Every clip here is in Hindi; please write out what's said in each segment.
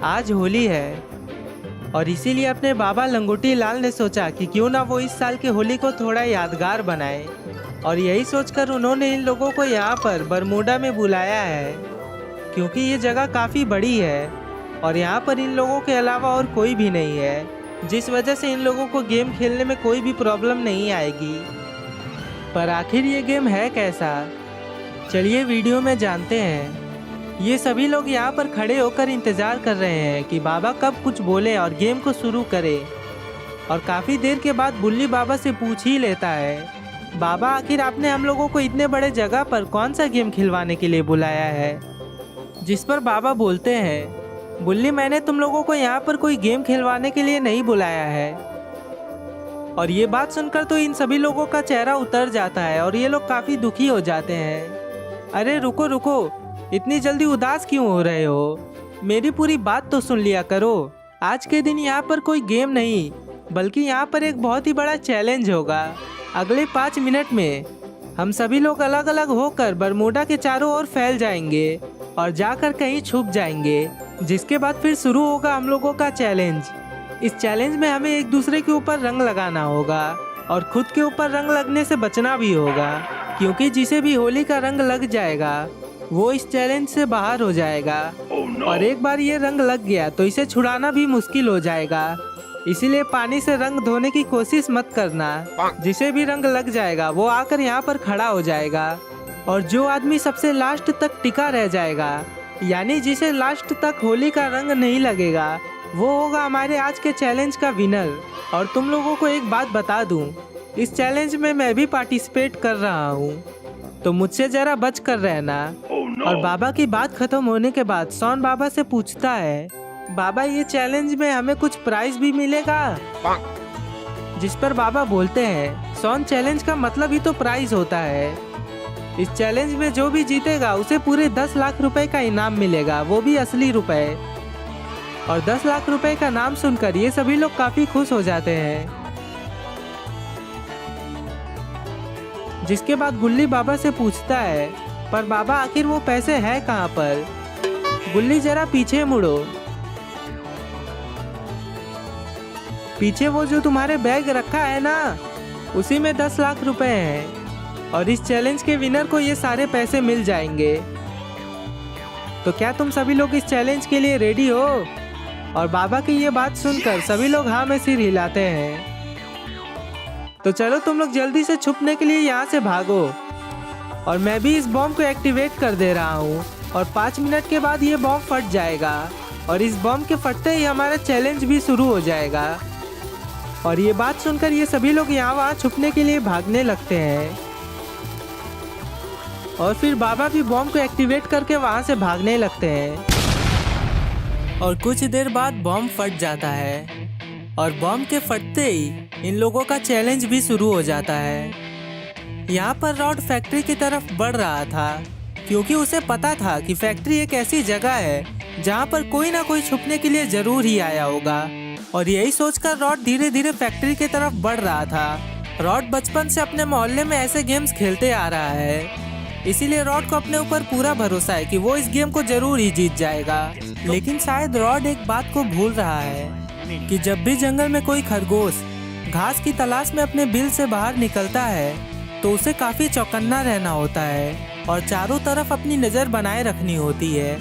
आज होली है और इसीलिए अपने बाबा लंगोटी लाल ने सोचा कि क्यों ना वो इस साल की होली को थोड़ा यादगार बनाए। और यही सोचकर उन्होंने इन लोगों को यहाँ पर बरमूडा में बुलाया है, क्योंकि ये जगह काफ़ी बड़ी है और यहाँ पर इन लोगों के अलावा और कोई भी नहीं है, जिस वजह से इन लोगों को गेम खेलने में कोई भी प्रॉब्लम नहीं आएगी। पर आखिर ये गेम है कैसा, चलिए वीडियो में जानते हैं। ये सभी लोग यहाँ पर खड़े होकर इंतज़ार कर रहे हैं कि बाबा कब कुछ बोले और गेम को शुरू करे। और काफ़ी देर के बाद बुल्ली बाबा से पूछ ही लेता है, बाबा आखिर आपने हम लोगों को इतने बड़े जगह पर कौन सा गेम खिलवाने के लिए बुलाया है। जिस पर बाबा बोलते हैं, बुल्ली मैंने तुम लोगों को यहाँ पर कोई गेम खिलवाने के लिए नहीं बुलाया है। और ये बात सुनकर तो इन सभी लोगों का चेहरा उतर जाता है और ये लोग काफ़ी दुखी हो जाते हैं। अरे रुको रुको, इतनी जल्दी उदास क्यों हो रहे हो, मेरी पूरी बात तो सुन लिया करो। आज के दिन यहाँ पर कोई गेम नहीं बल्कि यहाँ पर एक बहुत ही बड़ा चैलेंज होगा। अगले 5 मिनट में हम सभी लोग अलग अलग होकर बरमूडा के चारों ओर फैल जाएंगे और जाकर कहीं छुप जाएंगे, जिसके बाद फिर शुरू होगा हम लोगों का चैलेंज। इस चैलेंज में हमें एक दूसरे के ऊपर रंग लगाना होगा और खुद के ऊपर रंग लगने से बचना भी होगा, क्योंकि जिसे भी होली का रंग लग जाएगा वो इस चैलेंज से बाहर हो जाएगा। और एक बार ये रंग लग गया तो इसे छुड़ाना भी मुश्किल हो जाएगा, इसीलिए पानी से रंग धोने की कोशिश मत करना। जिसे भी रंग लग जाएगा वो आकर यहाँ पर खड़ा हो जाएगा और जो आदमी सबसे लास्ट तक टिका रह जाएगा, यानी जिसे लास्ट तक होली का रंग नहीं लगेगा, वो होगा हमारे आज के चैलेंज का विनर। और तुम लोगों को एक बात बता दूं, इस चैलेंज में मैं भी पार्टिसिपेट कर रहा हूँ, तो मुझसे जरा बच कर रहना। और बाबा की बात खत्म होने के बाद सौन बाबा से पूछता है, बाबा ये चैलेंज में हमें कुछ प्राइज भी मिलेगा। जिस पर बाबा बोलते हैं, सौन चैलेंज का मतलब ही तो प्राइज होता है। इस चैलेंज में जो भी जीतेगा उसे पूरे 10 लाख रुपए का इनाम मिलेगा, वो भी असली रुपए। और 10 लाख रुपए का नाम सुनकर ये सभी लोग काफी खुश हो जाते हैं। जिसके बाद गुल्ली बाबा से पूछता है, पर बाबा आखिर वो पैसे है कहाँ पर। गुल्ली जरा पीछे मुड़ो, पीछे वो जो तुम्हारे बैग रखा है ना, उसी में 10 लाख रुपए हैं और इस चैलेंज के विनर को ये सारे पैसे मिल जाएंगे। तो क्या तुम सभी लोग इस चैलेंज के लिए रेडी हो। और बाबा की ये बात सुनकर सभी लोग हाँ में सिर हिलाते हैं। तो चलो तुम लोग जल्दी से छुपने के लिए यहाँ से भागो और मैं भी इस बॉम्ब को एक्टिवेट कर दे रहा हूँ और 5 मिनट के बाद ये बॉम्ब फट जाएगा और इस बॉम्ब के फटते ही हमारा चैलेंज भी शुरू हो जाएगा। और ये बात सुनकर ये सभी लोग यहाँ वहाँ छुपने के लिए भागने लगते हैं और फिर बाबा भी बॉम्ब को एक्टिवेट करके वहाँ से भागने लगते हैं। और कुछ देर बाद बॉम्ब फट जाता है और बॉम्ब के फटते ही इन लोगों का चैलेंज भी शुरू हो जाता है। यहाँ पर रॉड फैक्ट्री की तरफ बढ़ रहा था, क्योंकि उसे पता था कि फैक्ट्री एक ऐसी जगह है जहाँ पर कोई ना कोई छुपने के लिए जरूर ही आया होगा। और यही सोचकर रॉड धीरे धीरे फैक्ट्री की तरफ बढ़ रहा था। रॉड बचपन से अपने मोहल्ले में ऐसे गेम्स खेलते आ रहा है, इसीलिए रॉड को अपने ऊपर पूरा भरोसा है कि वो इस गेम को जरूर ही जीत जाएगा। लेकिन शायद रॉड एक बात को भूल रहा है कि जब भी जंगल में कोई खरगोश घास की तलाश में अपने बिल से बाहर निकलता है तो उसे काफी चौकन्ना रहना होता है और चारों तरफ अपनी नजर बनाए रखनी होती है।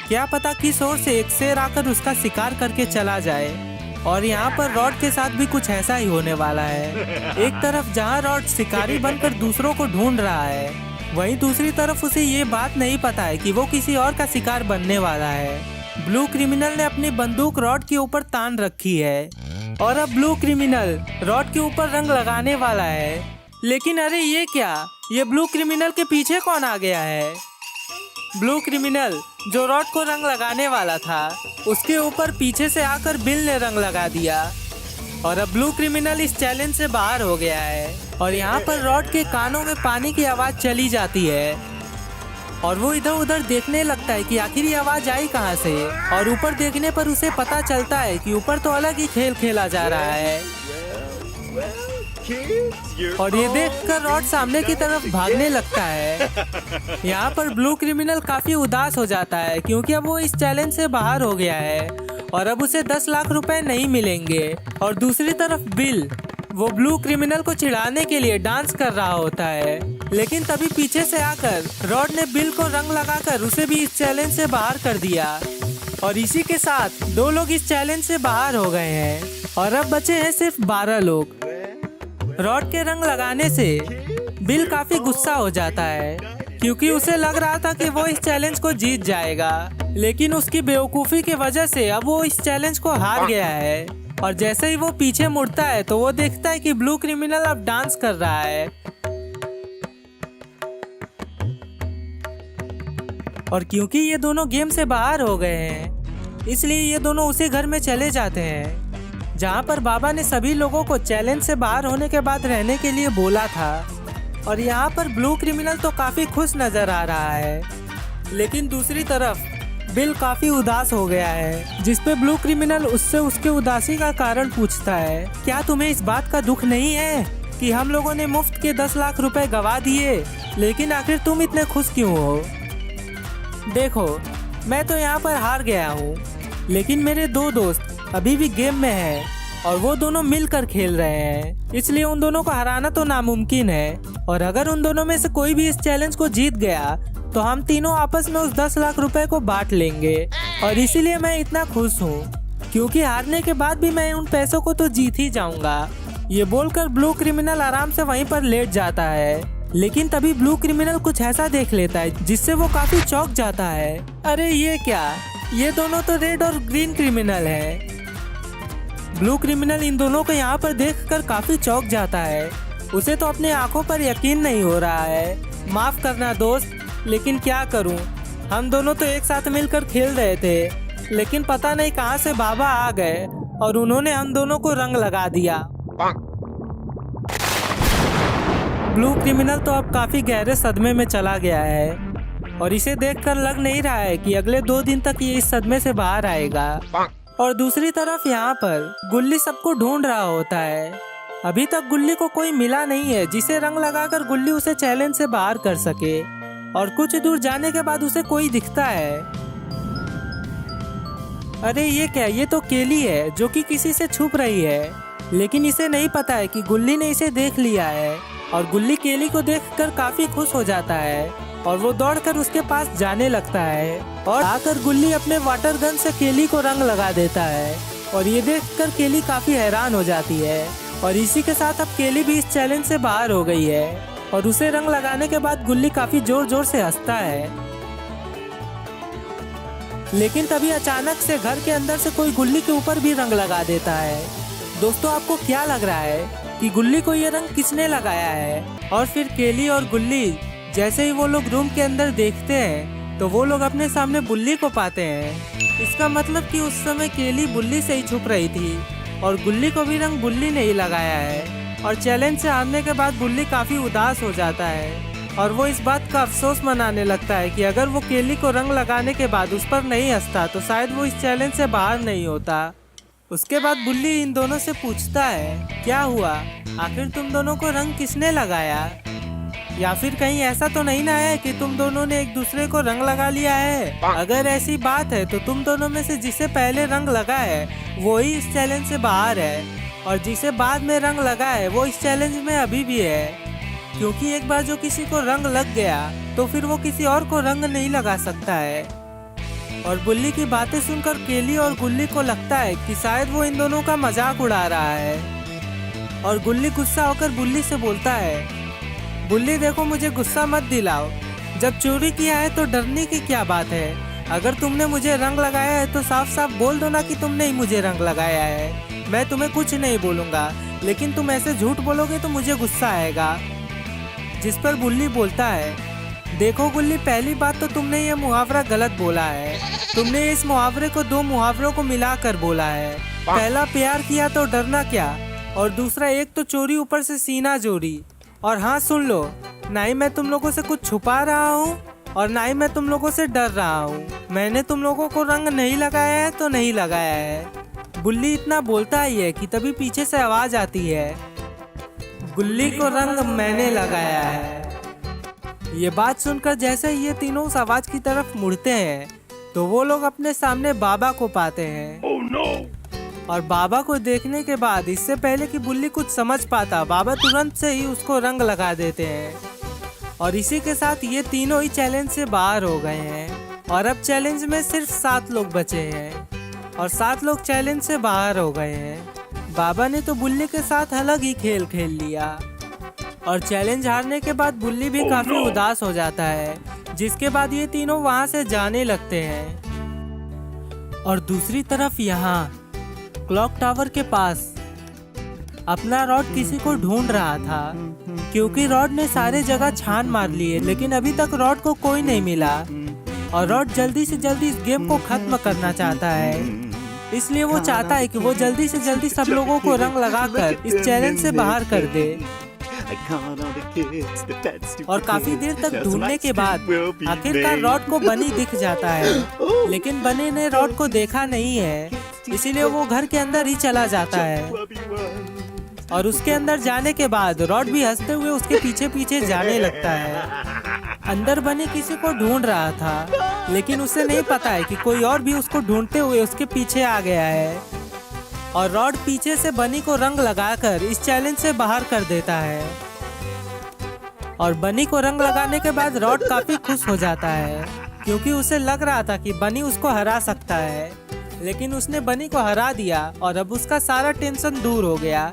क्या पता किस ओर से एक शेर आकर उसका शिकार करके चला जाए। और यहाँ पर रॉड के साथ भी कुछ ऐसा ही होने वाला है। एक तरफ जहाँ रॉड शिकारी बनकर दूसरों को ढूंढ रहा है, वहीं दूसरी तरफ उसे ये बात नहीं पता है कि वो किसी और का शिकार बनने वाला है। ब्लू क्रिमिनल ने अपनी बंदूक रॉड के ऊपर तान रखी है और अब ब्लू क्रिमिनल रॉड के ऊपर रंग लगाने वाला है। लेकिन अरे ये क्या, ये ब्लू क्रिमिनल के पीछे कौन आ गया है। ब्लू क्रिमिनल जो रॉड को रंग लगाने वाला था, उसके ऊपर पीछे से आकर बिल ने रंग लगा दिया और अब ब्लू क्रिमिनल इस चैलेंज से बाहर हो गया है। और यहाँ पर रॉड के कानों में पानी की आवाज़ चली जाती है और वो इधर उधर देखने लगता है कि आखिर ये आवाज़ आई कहाँ से। और ऊपर देखने पर उसे पता चलता है कि ऊपर तो अलग ही खेल खेला जा रहा है। और ये देखकर रॉड सामने की तरफ भागने लगता है। यहाँ पर ब्लू क्रिमिनल काफी उदास हो जाता है क्योंकि अब वो इस चैलेंज से बाहर हो गया है और अब उसे 10 लाख रुपए नहीं मिलेंगे। और दूसरी तरफ बिल, वो ब्लू क्रिमिनल को चिढ़ाने के लिए डांस कर रहा होता है, लेकिन तभी पीछे से आकर रॉड ने बिल को रंग लगाकर उसे भी इस चैलेंज से बाहर कर दिया। और इसी के साथ 2 लोग इस चैलेंज से बाहर हो गए हैं और अब बचे हैं सिर्फ 12 लोग। रॉड के रंग लगाने से बिल काफी गुस्सा हो जाता है क्योंकि उसे लग रहा था कि वो इस चैलेंज को जीत जाएगा, लेकिन उसकी बेवकूफ़ी की वजह से अब वो इस चैलेंज को हार गया है। और जैसे ही वो पीछे मुड़ता है तो वो देखता है कि ब्लू क्रिमिनल अब डांस कर रहा है। और क्योंकि ये दोनों गेम से बाहर हो गए हैं, इसलिए ये दोनों उसी घर में चले जाते हैं जहाँ पर बाबा ने सभी लोगों को चैलेंज से बाहर होने के बाद रहने के लिए बोला था। और यहाँ पर ब्लू क्रिमिनल तो काफी खुश नजर आ रहा है, लेकिन दूसरी तरफ बिल काफी उदास हो गया है, जिसपे ब्लू क्रिमिनल उससे उसके उदासी का कारण पूछता है। क्या तुम्हें इस बात का दुख नहीं है कि हम लोगों ने मुफ्त के 10 लाख रुपए गवा दिए, लेकिन आखिर तुम इतने खुश क्यों हो? देखो, मैं तो यहाँ पर हार गया हूँ, लेकिन मेरे 2 दोस्त अभी भी गेम में हैं और वो दोनों मिलकर खेल रहे हैं, इसलिए उन दोनों को हराना तो नामुमकिन है। और अगर उन दोनों में से कोई भी इस चैलेंज को जीत गया तो हम तीनों आपस में उस 10 लाख रुपए को बांट लेंगे। और इसीलिए मैं इतना खुश हूँ, क्योंकि हारने के बाद भी मैं उन पैसों को तो जीत ही जाऊंगा। ये बोलकर ब्लू क्रिमिनल आराम से वहीं पर लेट जाता है, लेकिन तभी ब्लू क्रिमिनल कुछ ऐसा देख लेता है जिससे वो काफी चौंक जाता है। अरे ये क्या, ये दोनों तो रेड और ग्रीन क्रिमिनल है। ब्लू क्रिमिनल इन दोनों को यहाँ पर देखकर काफी चौंक जाता है। उसे तो अपने आंखों पर यकीन नहीं हो रहा है। माफ करना दोस्त, लेकिन क्या करूं, हम दोनों तो एक साथ मिलकर खेल रहे थे, लेकिन पता नहीं कहां से बाबा आ गए और उन्होंने हम दोनों को रंग लगा दिया। ब्लू क्रिमिनल तो अब काफी गहरे सदमे में चला गया है और इसे देखकर लग नहीं रहा है कि अगले 2 दिन तक ये इस सदमे से बाहर आएगा। और दूसरी तरफ यहाँ पर गुल्ली सबको ढूंढ रहा होता है। अभी तक गुल्ली को कोई मिला नहीं है जिसे रंग लगाकर गुल्ली उसे चैलेंज से बाहर कर सके। और कुछ दूर जाने के बाद उसे कोई दिखता है। अरे ये क्या, ये तो केली है जो कि किसी से छुप रही है, लेकिन इसे नहीं पता है कि गुल्ली ने इसे देख लिया है। और गुल्ली केली को देखकर काफी खुश हो जाता है और वो दौड़कर उसके पास जाने लगता है और आकर गुल्ली अपने वाटर गन से केली को रंग लगा देता है। और ये देखकर केली काफी हैरान हो जाती है। और इसी के साथ अब केली भी इस चैलेंज से बाहर हो गई है और उसे रंग लगाने के बाद गुल्ली काफी जोर जोर से हंसता है। लेकिन तभी अचानक से घर के अंदर से कोई गुल्ली के ऊपर भी रंग लगा देता है। दोस्तों, आपको क्या लग रहा है कि गुल्ली को ये रंग किसने लगाया है? और फिर केली और गुल्ली जैसे ही वो लोग रूम के अंदर देखते हैं तो वो लोग अपने सामने बुल्ली को पाते हैं। इसका मतलब कि उस समय केली बुल्ली से ही छुप रही थी और गुल्ली को भी रंग बुल्ली ने ही लगाया है। और चैलेंज से हारने के बाद बुल्ली काफी उदास हो जाता है और वो इस बात का अफसोस मनाने लगता है कि अगर वो केली को रंग लगाने के बाद उस पर नहीं हंसता तो शायद वो इस चैलेंज से बाहर नहीं होता। उसके बाद बुल्ली इन दोनों से पूछता है, क्या हुआ, आखिर तुम दोनों को रंग किसने लगाया? या फिर कहीं ऐसा तो नहीं ना है कि तुम दोनों ने एक दूसरे को रंग लगा लिया है? अगर ऐसी बात है तो तुम दोनों में से जिसे पहले रंग लगा है वो ही इस चैलेंज से बाहर है और जिसे बाद में रंग लगा है वो इस चैलेंज में अभी भी है, क्योंकि एक बार जो किसी को रंग लग गया तो फिर वो किसी और को रंग नहीं लगा सकता है। और बुल्ली की बातें सुनकर केली और गुल्ली को लगता है कि शायद वो इन दोनों का मजाक उड़ा रहा है। और गुल्ली गुस्सा होकर बुल्ली से बोलता है, बुल्ली देखो, मुझे गुस्सा मत दिलाओ, जब चोरी किया है तो डरने की क्या बात है? अगर तुमने मुझे रंग लगाया है तो साफ साफ बोल दो ना कि तुमने ही मुझे रंग लगाया है। मैं तुम्हें कुछ नहीं बोलूँगा, लेकिन तुम ऐसे झूठ बोलोगे तो मुझे गुस्सा आएगा। जिस पर बुल्ली बोलता है, देखो गुल्ली, पहली बात तो तुमने ये मुहावरा गलत बोला है। तुमने इस मुहावरे को 2 मुहावरों को मिलाकर बोला है। पहला, प्यार किया तो डरना क्या, और दूसरा, एक तो चोरी ऊपर से सीना चोरी। और हाँ सुन लो, ना ही मैं तुम लोगों से कुछ छुपा रहा हूँ और ना ही मैं तुम लोगों से डर रहा हूँ। मैंने तुम लोगों को रंग नहीं लगाया है तो नहीं लगाया है। बुल्ली इतना बोलता ही है कि तभी पीछे से आवाज आती है, गुल्ली को रंग मैंने लगाया है। ये बात सुनकर जैसे ही ये तीनों उस आवाज की तरफ मुड़ते हैं तो वो लोग अपने सामने बाबा को पाते हैं। Oh no! और बाबा को देखने के बाद इससे पहले कि बुल्ली कुछ समझ पाता, बाबा तुरंत से ही उसको रंग लगा देते हैं। और इसी के साथ ये तीनों ही चैलेंज से बाहर हो गए हैं और अब चैलेंज में सिर्फ 7 लोग बचे हैं और 7 लोग चैलेंज से बाहर हो गए हैं। बाबा ने तो बुल्ली के साथ अलग ही खेल खेल लिया और चैलेंज हारने के बाद बुल्ली भी काफी उदास हो जाता है, जिसके बाद ये तीनों वहाँ से जाने लगते हैं। और दूसरी तरफ यहाँ क्लॉक टावर के पास अपना रॉड किसी को ढूंढ रहा था, क्योंकि रॉड ने सारे जगह छान मार लिए लेकिन अभी तक रॉड को कोई नहीं मिला और रॉड जल्दी से जल्दी इस गेम को खत्म करना चाहता है। इसलिए वो चाहता है कि वो जल्दी से जल्दी सब लोगों को रंग लगाकर इस चैलेंज से बाहर कर दे। और काफी देर तक ढूंढने के बाद आखिरकार रॉड को बनी दिख जाता है, लेकिन बनी ने रॉड को देखा नहीं है, इसीलिए वो घर के अंदर ही चला जाता है। और उसके अंदर जाने के बाद रॉड भी हंसते हुए उसके पीछे पीछे जाने लगता है। अंदर बनी किसी को ढूंढ रहा था, लेकिन उसे नहीं पता है कि कोई और भी उसको ढूंढते हुए उसके पीछे आ गया है। और रॉड पीछे से बनी को रंग लगाकर इस चैलेंज से बाहर कर देता है। और बनी को रंग लगाने के बाद रॉड काफी खुश हो जाता है, क्योंकि उसे लग रहा था कि बनी उसको हरा सकता है, लेकिन उसने बनी को हरा दिया और अब उसका सारा टेंशन दूर हो गया।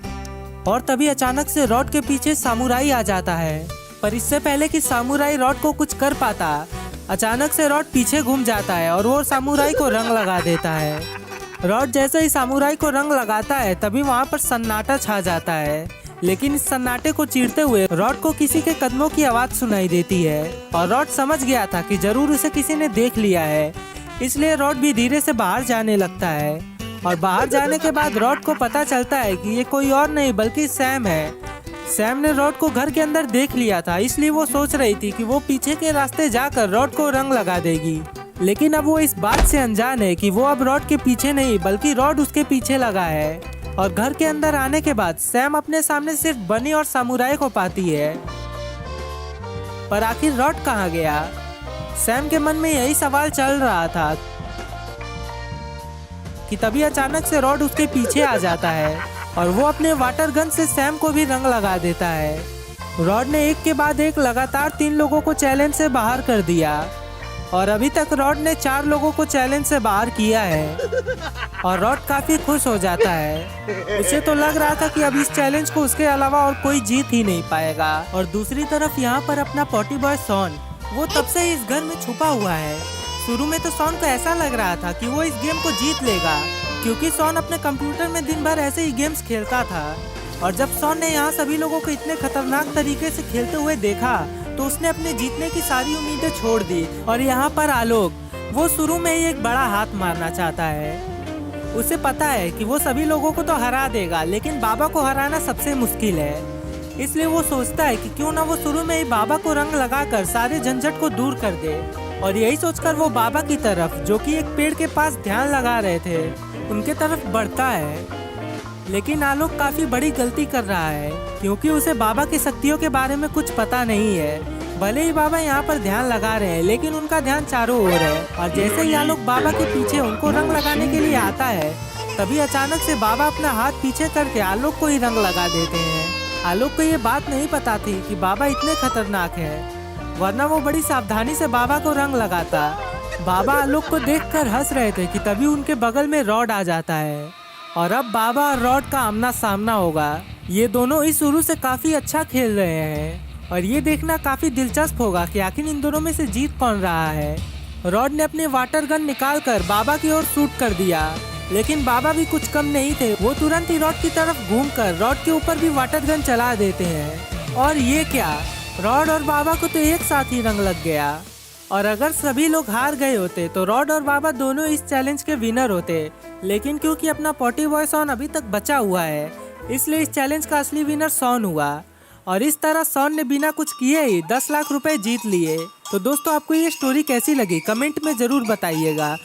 और तभी अचानक से रॉड के पीछे सामुराई आ जाता है, पर इससे पहले कि सामुराई रॉड को कुछ कर पाता, अचानक से रॉड पीछे घूम जाता है और वो सामुराई को रंग लगा देता है। रॉड जैसे ही सामुराई को रंग लगाता है तभी वहाँ पर सन्नाटा छा जाता है, लेकिन इस सन्नाटे को चीरते हुए रॉड को किसी के कदमों की आवाज सुनाई देती है और रॉड समझ गया था कि जरूर उसे किसी ने देख लिया है, इसलिए रॉड भी धीरे से बाहर जाने लगता है। और बाहर जाने के बाद रॉड को पता चलता है कि ये कोई और नहीं बल्कि सैम है। सैम ने रॉड को घर के अंदर देख लिया था, इसलिए वो सोच रही थी कि वो पीछे के रास्ते जाकर रॉड को रंग लगा देगी, लेकिन अब वो इस बात से अनजान है कि वो अब रॉड के पीछे नहीं बल्कि रॉड उसके पीछे लगा है। और घर के अंदर आने के बाद सैम अपने सामने सिर्फ बनी और सामुराई को पाती है, पर आखिर रॉड कहाँ गया? सैम के मन में यही सवाल चल रहा था कि तभी अचानक से रॉड उसके पीछे आ जाता है और वो अपने वाटर गन से सैम को भी रंग लगा देता है। रॉड ने एक के बाद एक लगातार 3 लोगों को चैलेंज से बाहर कर दिया और अभी तक रॉड ने 4 लोगों को चैलेंज से बाहर किया है और रॉड काफी खुश हो जाता है। उसे तो लग रहा था कि अब इस चैलेंज को उसके अलावा और कोई जीत ही नहीं पाएगा। और दूसरी तरफ यहाँ पर अपना पॉटी बॉय सॉन, वो तब से इस घर में छुपा हुआ है। शुरू में तो सॉन को ऐसा लग रहा था कि वो इस गेम को जीत लेगा, क्योंकि सॉन अपने कंप्यूटर में दिन भर ऐसे ही गेम्स खेलता था। और जब सॉन ने यहाँ सभी लोगों को इतने खतरनाक तरीके से खेलते हुए देखा तो उसने अपने जीतने की सारी उम्मीदें छोड़ दी। और यहाँ पर आलोक, वो शुरू में ही एक बड़ा हाथ मारना चाहता है। उसे पता है कि वो सभी लोगों को तो हरा देगा, लेकिन बाबा को हराना सबसे मुश्किल है। इसलिए वो सोचता है कि क्यों ना वो शुरू में ही बाबा को रंग लगाकर सारे झंझट को दूर कर दे। और यही सोचकर वो बाबा की तरफ, जो कि एक पेड़ के पास ध्यान लगा रहे थे, उनके तरफ बढ़ता है। लेकिन आलोक काफी बड़ी गलती कर रहा है, क्योंकि उसे बाबा की शक्तियों के बारे में कुछ पता नहीं है। भले ही बाबा यहाँ पर ध्यान लगा रहे हैं, लेकिन उनका ध्यान चारों ओर है। और जैसे ही आलोक बाबा के पीछे उनको रंग लगाने के लिए आता है, तभी अचानक से बाबा अपना हाथ पीछे करके आलोक को ही रंग लगा देते हैं। आलोक को ये बात नहीं पता थी कि बाबा इतने खतरनाक है, वरना वो बड़ी सावधानी से बाबा को रंग लगाता। बाबा आलोक को देखकर हंस रहे थे कि तभी उनके बगल में रॉड आ जाता है और अब बाबा और रॉड का आमना सामना होगा। ये दोनों ही शुरू से काफी अच्छा खेल रहे हैं और ये देखना काफी दिलचस्प होगा कि आखिर इन दोनों में से जीत कौन रहा है। रॉड ने अपने वाटर गन निकालकर बाबा की ओर शूट कर दिया, लेकिन बाबा भी कुछ कम नहीं थे। वो तुरंत ही रॉड की तरफ घूमकर रॉड के ऊपर भी वाटर गन चला देते हैं। और ये क्या, रॉड और बाबा को तो एक साथ ही रंग लग गया। और अगर सभी लोग हार गए होते तो रॉड और बाबा दोनों इस चैलेंज के विनर होते, लेकिन क्योंकि अपना पॉटी बॉय सॉन अभी तक बचा हुआ है, इसलिए इस चैलेंज का असली विनर सॉन हुआ। और इस तरह सॉन ने बिना कुछ किए ही 10 लाख रुपए जीत लिए। तो दोस्तों, आपको ये स्टोरी कैसी लगी कमेंट में जरूर बताइएगा।